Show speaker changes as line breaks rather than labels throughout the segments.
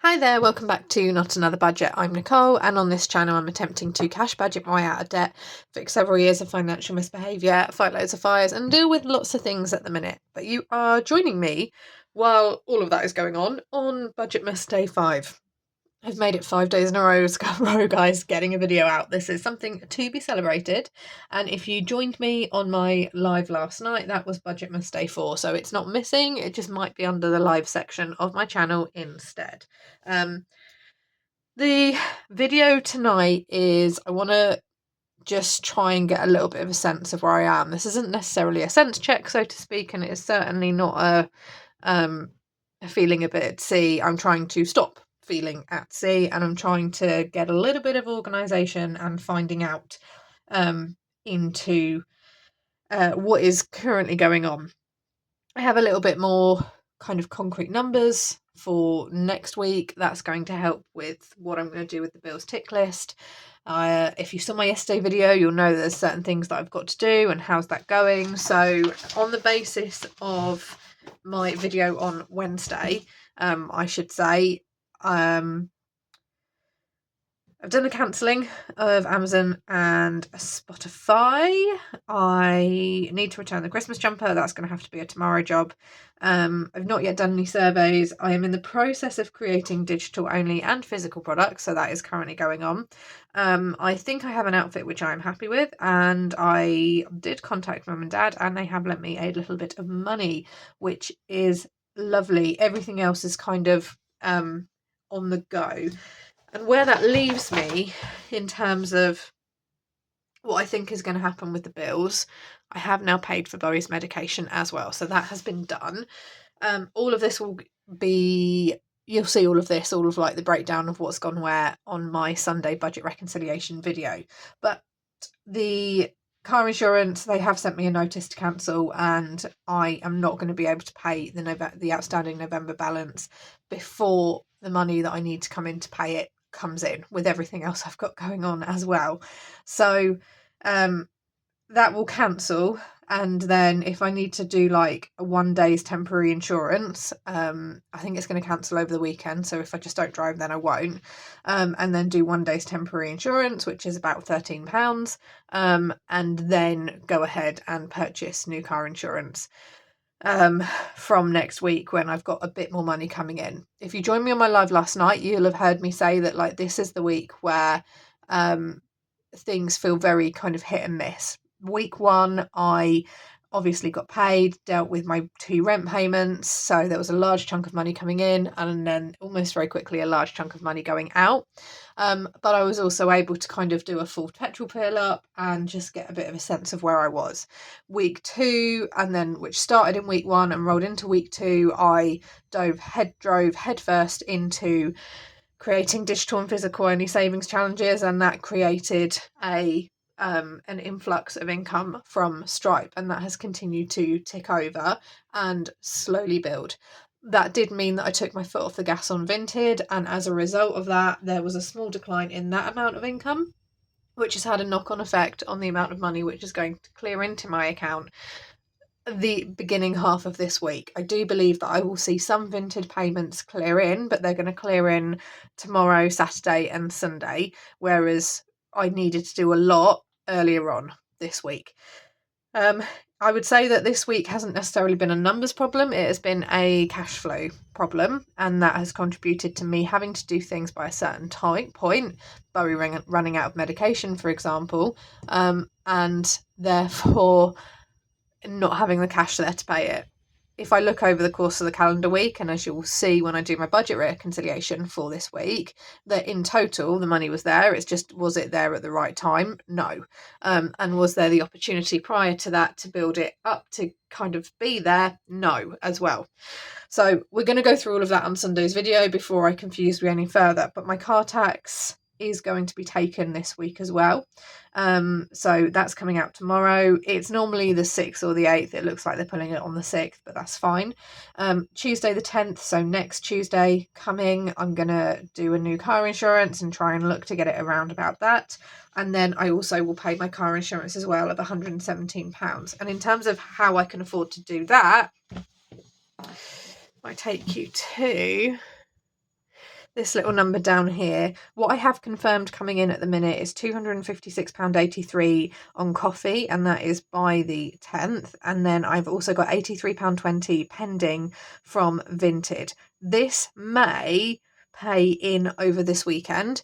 Hi there, welcome back to Not Another Budget. I'm Nicole, and on this channel I'm attempting to cash budget my way out of debt, fix several years of financial misbehaviour, fight loads of fires and deal with lots of things at the minute. But you are joining me while all of that is going on Budgetmas Day 5. I've made it 5 days in a row, guys, getting a video out. This is something to be celebrated. And if you joined me on my live last night, that was Budgetmas Day 4. So it's not missing, it just might be under the live section of my channel instead. The video tonight is I want to just try and get a little bit of a sense of where I am. This isn't necessarily a sense check, so to speak, and it is certainly not a feeling a bit at sea. I'm trying to stop feeling at sea, and I'm trying to get a little bit of organisation and finding out into what is currently going on. I have a little bit more kind of concrete numbers for next week. That's going to help with what I'm going to do with the bills tick list. If you saw my yesterday video, you'll know there's certain things that I've got to do and how's that going. So on the basis of my video on Wednesday, I should say, I've done the cancelling of Amazon and Spotify. I need to return the Christmas jumper. That's going to have to be a tomorrow job. I've not yet done any surveys. I am in the process of creating digital only and physical products, so that is currently going on. I think I have an outfit which I'm happy with, and I did contact mum and dad, and they have lent me a little bit of money, which is lovely. Everything else is kind of on the go. And where that leaves me in terms of what I think is going to happen with the bills, I have now paid for Bowy's medication as well. So that has been done. All of this will be, you'll see all of this, all of like the breakdown of what's gone where on my Sunday budget reconciliation video. But the car insurance, they have sent me a notice to cancel, and I am not going to be able to pay the outstanding November balance before the money that I need to come in to pay it comes in, with everything else I've got going on as well. So that will cancel, and then if I need to do like a 1 day's temporary insurance, I think it's going to cancel over the weekend, so if I just don't drive then I won't, and then do 1 day's temporary insurance, which is about £13, and then go ahead and purchase new car insurance from next week when I've got a bit more money coming in. If you joined me on my live last night, you'll have heard me say that like this is the week where things feel very kind of hit and miss. Week 1, I obviously got paid, dealt with my 2 rent payments, so there was a large chunk of money coming in, and then almost very quickly a large chunk of money going out. But I was also able to kind of do a full petrol fill up and just get a bit of a sense of where I was. Week 2, and then which started in week 1 and rolled into week 2, I drove headfirst into creating digital and physical only savings challenges, and that created an influx of income from Stripe, and that has continued to tick over and slowly build. That did mean that I took my foot off the gas on Vinted, and as a result of that, there was a small decline in that amount of income, which has had a knock-on effect on the amount of money which is going to clear into my account the beginning half of this week. I do believe that I will see some Vinted payments clear in, but they're going to clear in tomorrow, Saturday and Sunday, whereas I needed to do a lot earlier on this week. I would say that this week hasn't necessarily been a numbers problem, it has been a cash flow problem, and that has contributed to me having to do things by a certain point, Bowie running out of medication, for example, and therefore not having the cash there to pay it. If I look over the course of the calendar week, and as you'll see when I do my budget reconciliation for this week, that in total the money was there. It's just, was it there at the right time? No. And was there the opportunity prior to that to build it up to kind of be there? No, as well. So we're going to go through all of that on Sunday's video before I confuse you any further. But my car tax is going to be taken this week as well. So that's coming out tomorrow. It's normally the 6th or the 8th. It looks like they're pulling it on the 6th, but that's fine. Tuesday the 10th, so next Tuesday coming, I'm going to do a new car insurance and try and look to get it around about that. And then I also will pay my car insurance as well of £117. And in terms of how I can afford to do that, I take you to this little number down here. What I have confirmed coming in at the minute is £256.83 on coffee, and that is by the 10th. And then I've also got £83.20 pending from Vinted. This may pay in over this weekend.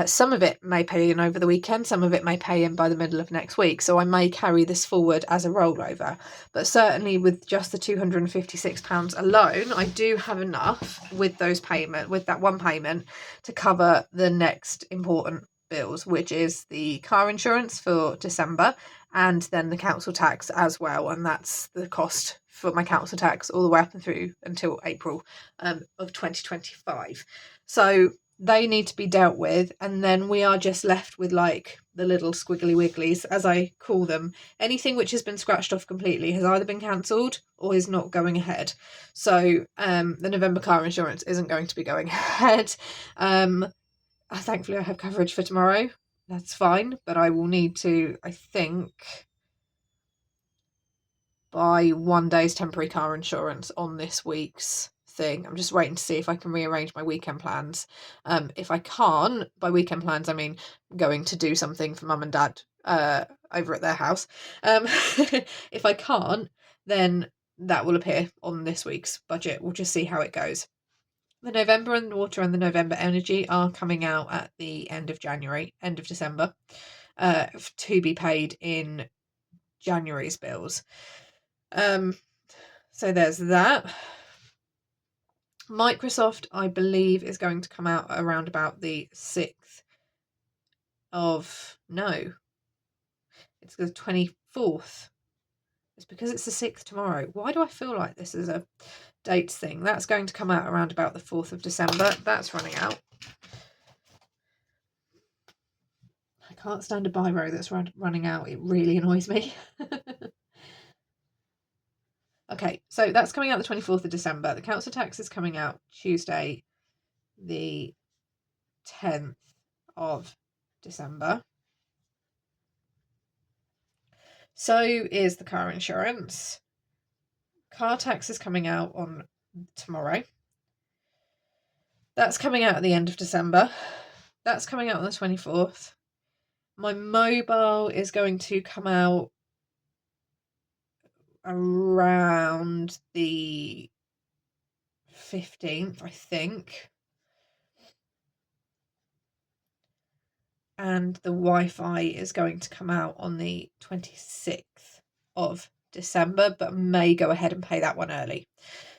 Some of it may pay in over the weekend, some of it may pay in by the middle of next week, so I may carry this forward as a rollover. But certainly with just the £256 alone, I do have enough with that one payment to cover the next important bills, which is the car insurance for December and then the council tax as well. And that's the cost for my council tax all the way up and through until April of 2025. So they need to be dealt with, and then we are just left with like the little squiggly wigglies, as I call them. Anything which has been scratched off completely has either been cancelled or is not going ahead. So the November car insurance isn't going to be going ahead. Thankfully I have coverage for tomorrow, that's fine, but I will need to, I think, buy 1 day's temporary car insurance on this week's thing. I'm just waiting to see if I can rearrange my weekend plans. If I can't, by weekend plans I mean going to do something for mum and dad over at their house. If I can't, then that will appear on this week's budget. We'll just see how it goes. The November and water and the November energy are coming out at the end of December, to be paid in January's bills. So there's that. Microsoft, I believe, is going to come out around about the 6th of... No. It's the 24th. It's because it's the 6th tomorrow. Why do I feel like this is a dates thing? That's going to come out around about the 4th of December. That's running out. I can't stand a biro that's running out. It really annoys me. Okay, so that's coming out the 24th of December. The council tax is coming out Tuesday, the 10th of December. So is the car insurance. Car tax is coming out on tomorrow. That's coming out at the end of December. That's coming out on the 24th. My mobile is going to come out around the 15th, I think. And the Wi-Fi is going to come out on the 26th of December, but may go ahead and pay that one early.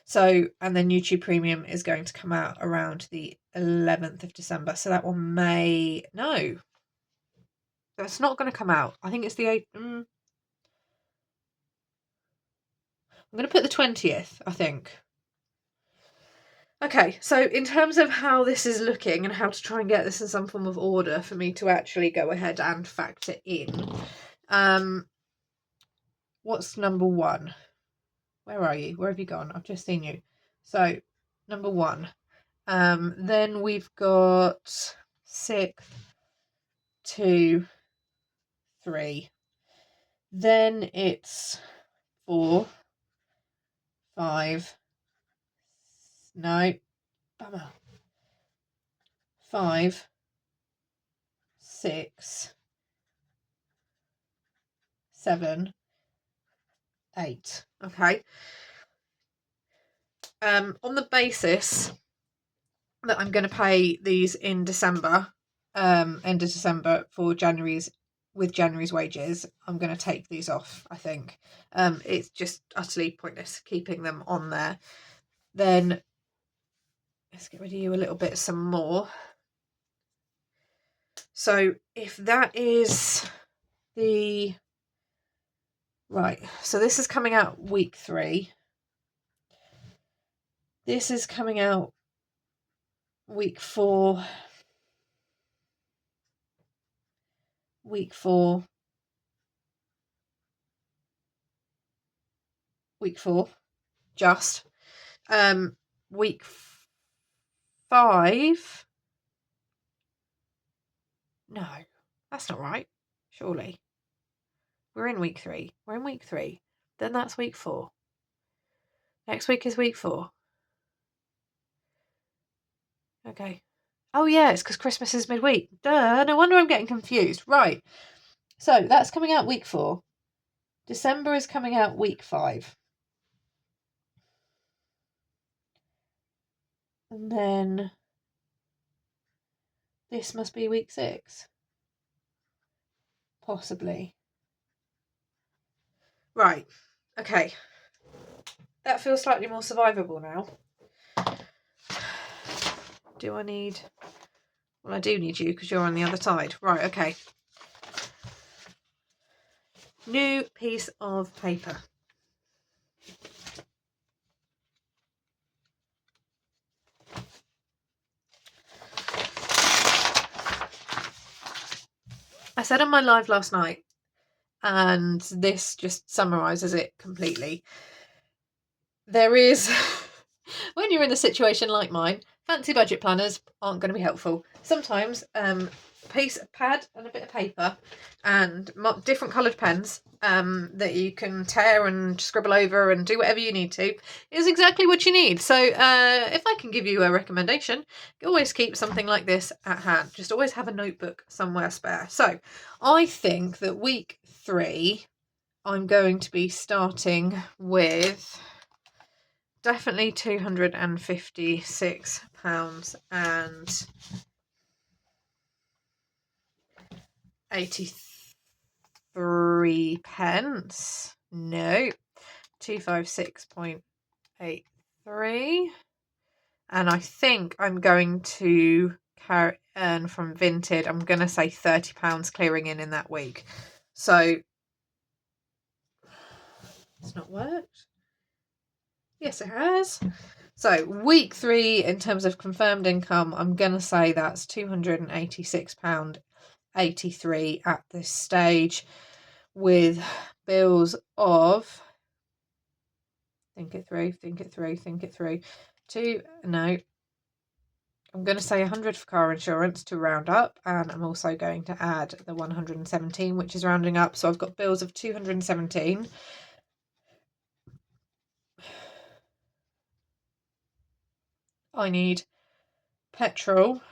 So, and then YouTube Premium is going to come out around the 11th of December. So that one may... No. That's not going to come out. I think it's the 8th. I'm going to put the 20th, I think. Okay, so in terms of how this is looking and how to try and get this in some form of order for me to actually go ahead and factor in, what's number one? Where are you? Where have you gone? I've just seen you. So, number one. Then we've got 6, 2, 3. Then it's 4, 5. No. Bummer. 5, 6, 7, 8. Okay. On the basis that I'm going to pay these in December, end of December for January's wages, I'm going to take these off, I think. It's just utterly pointless keeping them on there. Then let's get rid of you a little bit some more. So if that is the... Right, so this is coming out week 3. This is coming out week 4. Week 4. Week 4. Just. Week 5. No, that's not right. Surely. We're in week 3. We're in week 3. Then that's week 4. Next week is week 4. Okay. Oh, yeah, it's because Christmas is midweek. Duh, no wonder I'm getting confused. Right. So that's coming out week 4. December is coming out week 5. And then this must be week 6. Possibly. Right. Okay. That feels slightly more survivable now. Do I need... Well, I do need you because you're on the other side. Right, okay. New piece of paper. I said on my live last night, and this just summarises it completely. There is, when you're in a situation like mine, fancy budget planners aren't going to be helpful. Sometimes piece of pad and a bit of paper and different coloured pens that you can tear and scribble over and do whatever you need to is exactly what you need. So if I can give you a recommendation, always keep something like this at hand. Just always have a notebook somewhere spare. So I think that week 3 I'm going to be starting with definitely £256 and 83 pence. No, 256.83. And I think I'm going to earn from Vinted, I'm going to say £30 clearing in that week. So it's not worked. Yes, it has. So week 3, in terms of confirmed income, I'm going to say that's £286.83 at this stage, with bills of, think it through. I'm going to say 100 for car insurance to round up, and I'm also going to add the 117, which is rounding up. So I've got bills of 217. I need petrol.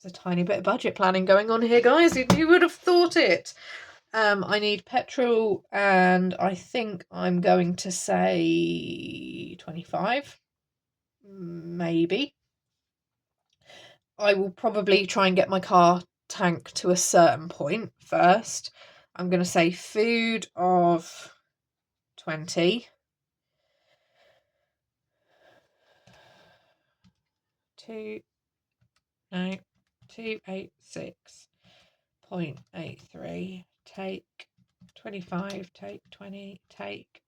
There's a tiny bit of budget planning going on here, guys. You would have thought it. I need petrol, and I think I'm going to say 25. Maybe. I will probably try and get my car tank to a certain point first. I'm going to say food of 20. 286.83. Take 25, take 20, take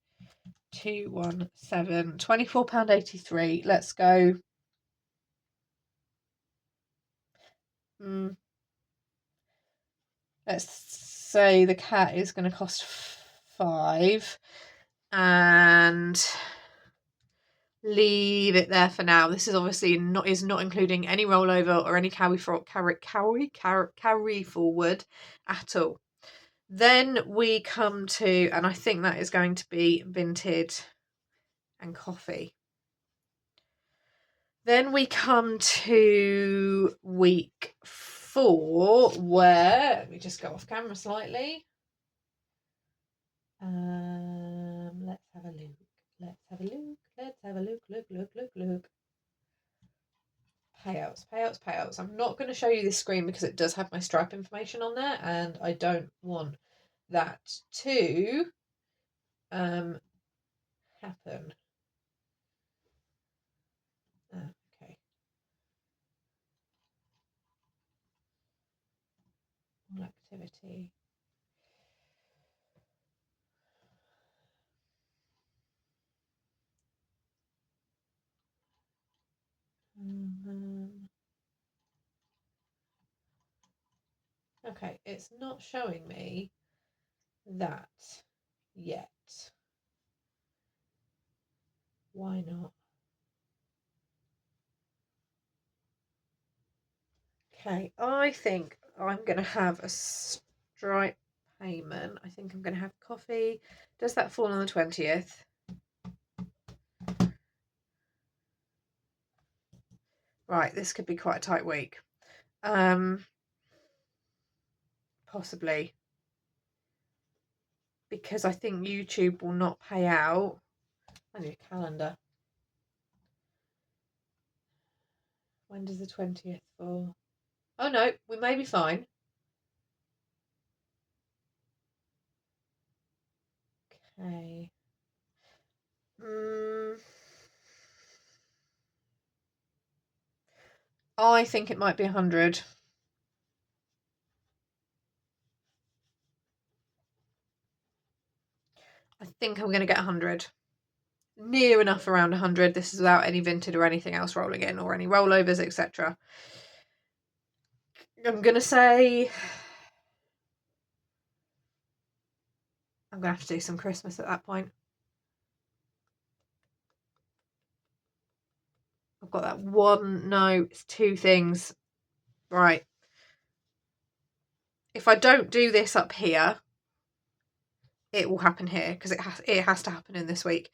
217. £24.83. Let's go. Let's say the cat is going to cost 5 and leave it there for now. This is obviously not including any rollover or any carry forward at all. Then we come to, and I think that is going to be Vinted and coffee. Then we come to week 4, where, let me just go off camera slightly. Let's have a look. Payouts. I'm not going to show you this screen because it does have my Stripe information on there, and I don't want that to happen. Okay. All activity. Okay, it's not showing me that yet. Why not? Okay, I think I'm going to have a Stripe payment. I think I'm going to have coffee. Does that fall on the 20th? Right, this could be quite a tight week. Possibly. Because I think YouTube will not pay out. I need a calendar. When does the 20th fall? Oh no, we may be fine. Okay. I think it might be 100. I think I'm going to get 100. Near enough around 100. This is without any Vinted or anything else rolling in or any rollovers, etc. I'm going to say I'm going to have to do some Christmas at that point. I've got that one. No, it's two things. Right. If I don't do this up here, it will happen here because it has to happen in this week.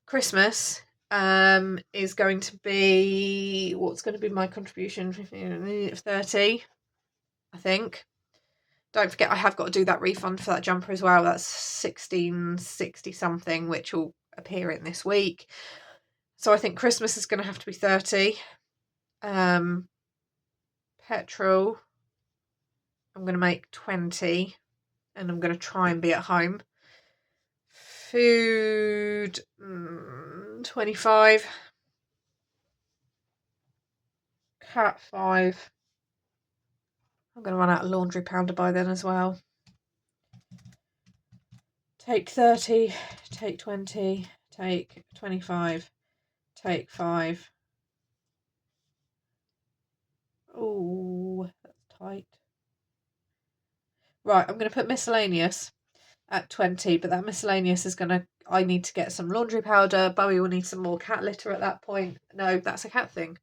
Christmas is going to be, what's going to be my contribution? 30, I think. Don't forget, I have got to do that refund for that jumper as well. That's 1660 something, which will appear in this week. So I think Christmas is going to have to be 30. Petrol, I'm going to make 20, and I'm going to try and be at home. Food, 25. Cat 5. I'm going to run out of laundry powder by then as well. Take 30, take 20, take 25, take 5. Oh, that's tight. Right, I'm going to put miscellaneous at 20, but that miscellaneous is going to, I need to get some laundry powder. Bowie will need some more cat litter at that point. No, that's a cat thing.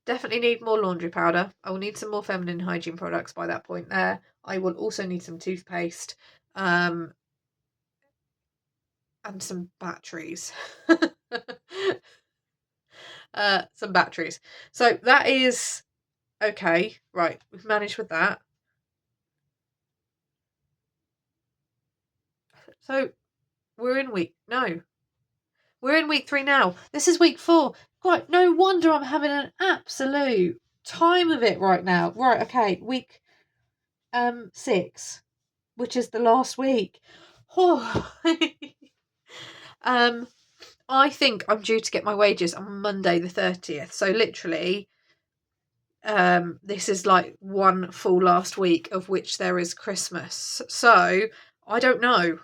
Definitely need more laundry powder. I will need some more feminine hygiene products by that point there. I will also need some toothpaste and some batteries. Some batteries. So that is okay. Right, we've managed with that. So we're in week 3 now. This is week 4. Quite no wonder I'm having an absolute time of it right now. Right, okay, week 6, which is the last week. Oh. I think I'm due to get my wages on Monday the 30th. So literally, this is like one full last week of which there is Christmas. So I don't know.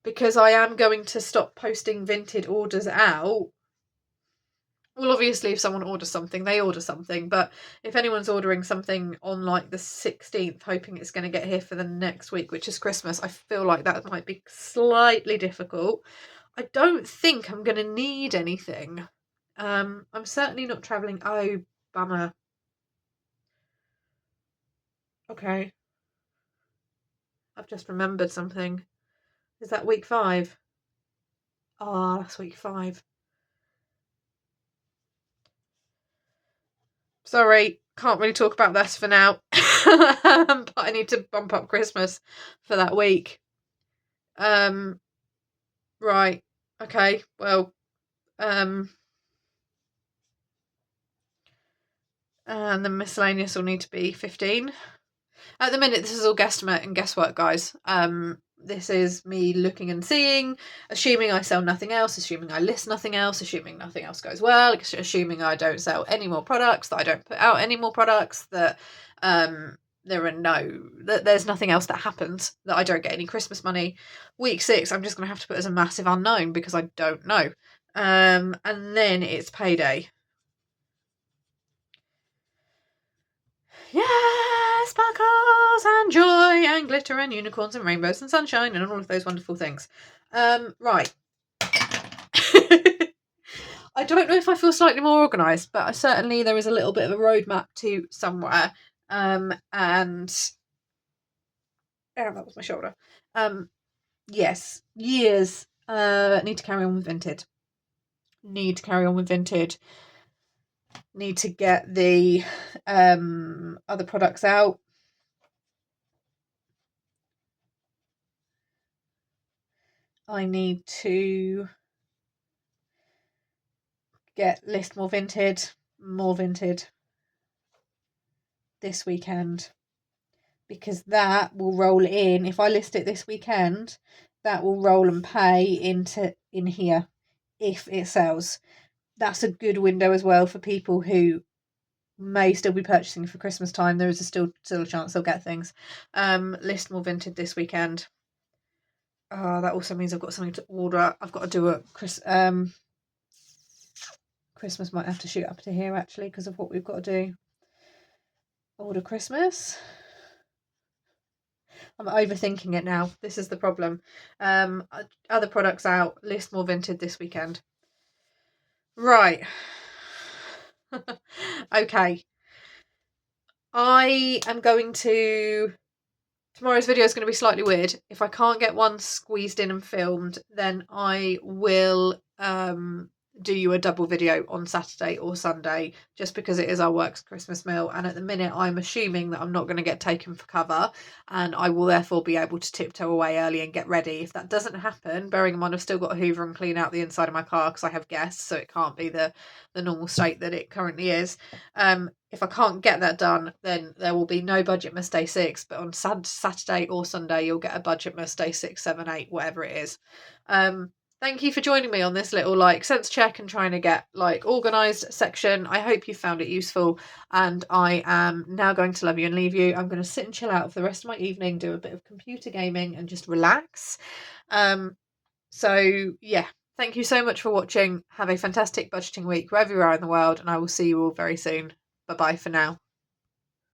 Because I am going to stop posting Vinted orders out. Well, obviously, if someone orders something, they order something. But if anyone's ordering something on like the 16th, hoping it's going to get here for the next week, which is Christmas, I feel like that might be slightly difficult. I don't think I'm going to need anything. I'm certainly not travelling. Oh, bummer. Okay. I've just remembered something. Is that week 5? Ah, that's week 5. Sorry, can't really talk about this for now. But I need to bump up Christmas for that week. Right. Okay. Well, and the miscellaneous will need to be 15. At the minute, this is all guesstimate and guesswork, guys. This is me looking and seeing, assuming I sell nothing else, assuming I list nothing else, assuming nothing else goes well, assuming I don't sell any more products, that I don't put out any more products, that there's nothing else that happens, that I don't get any Christmas money. Week 6, I'm just going to have to put as a massive unknown because I don't know. And then it's payday. Yeah, sparkles and joy and glitter and unicorns and rainbows and sunshine and all of those wonderful things. Right. I don't know if I feel slightly more organised, but certainly there is a little bit of a roadmap to somewhere. And that was my shoulder. Yes, years Need to carry on with Vinted. Need to get the other products out. I need to list more Vinted this weekend, because that will roll in. If I list it this weekend, that will roll and pay in here if it sells. That's a good window as well for people who may still be purchasing for Christmas time. There is still a chance they'll get things. List more Vinted this weekend. That also means I've got something to order. I've got to do a Christmas might have to shoot up to here actually because of what we've got to do. Order Christmas. I'm overthinking it now. This is the problem. Other products out. List more Vinted this weekend. Right. Okay. I am going to... Tomorrow's video is going to be slightly weird. If I can't get one squeezed in and filmed, then I will do you a double video on Saturday or Sunday, just because it is our work's Christmas meal, and at the minute I'm assuming that I'm not going to get taken for cover, and I will therefore be able to tiptoe away early and get ready. If that doesn't happen, bearing in mind I've still got to hoover and clean out the inside of my car because I have guests, so it can't be the normal state that it currently is. If I can't get that done, then there will be no Budgetmas Day 6, but on Saturday or Sunday you'll get a Budgetmas Day 6, 7, 8, whatever it is. Thank you for joining me on this little sense check and trying to get organised section. I hope you found it useful, and I am now going to love you and leave you. I'm going to sit and chill out for the rest of my evening, do a bit of computer gaming and just relax. So yeah, thank you so much for watching. Have a fantastic budgeting week wherever you are in the world, and I will see you all very soon. Bye bye for now.